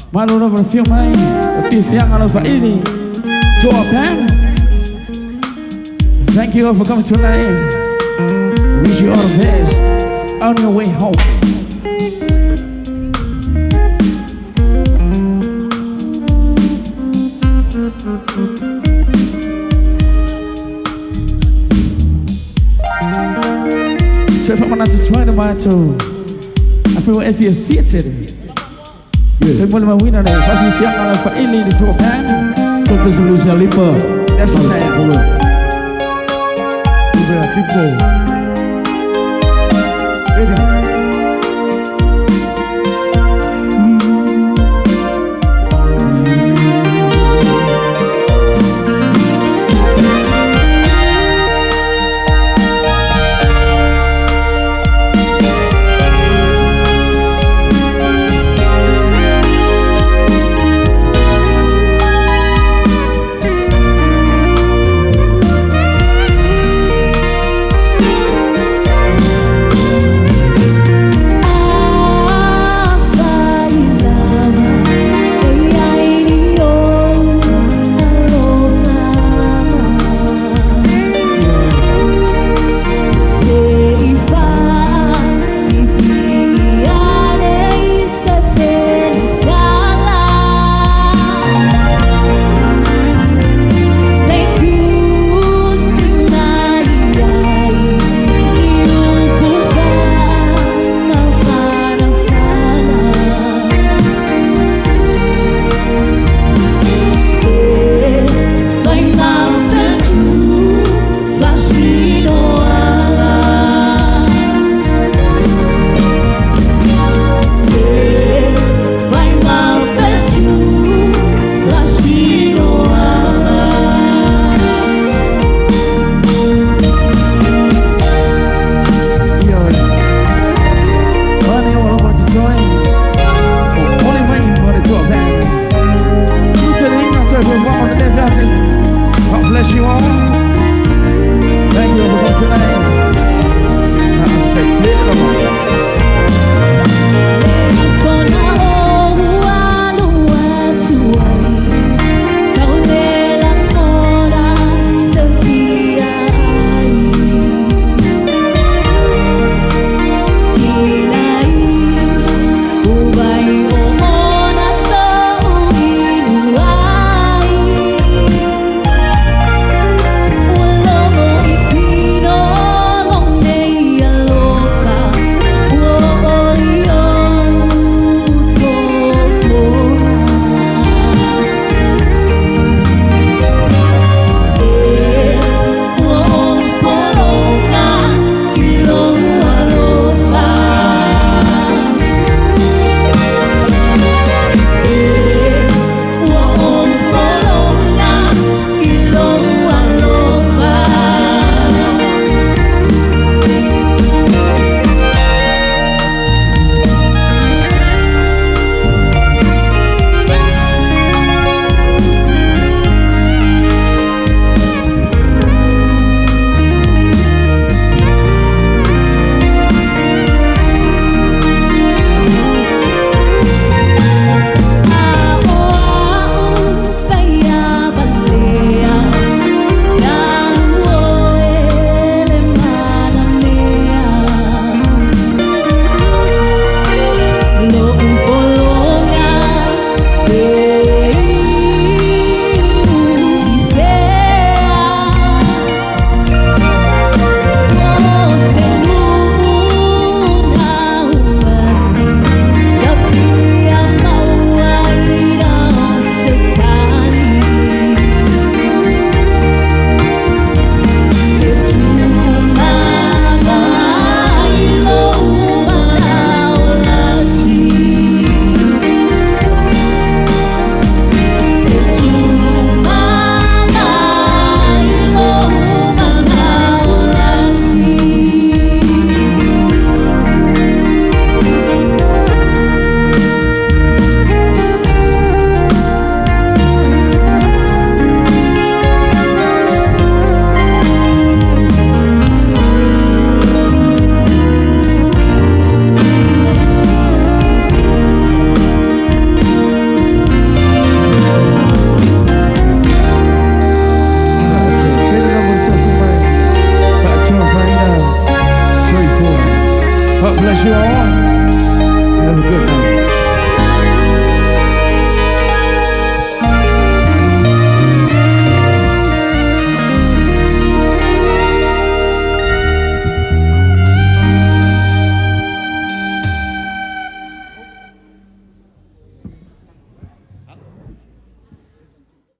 Malu na perfume ay Pipiyang ano pa ini Toa Band. Thank you all for coming tonight. Wish you all the best on your way home. So if I'm not to try to buy too, I feel if you're theater. Saya boleh mawin ada pasti siap kalau Pak ini di Toa Band. Sampai solusi lima. That's all saya. Udah kipo. bless you all. Have a good night.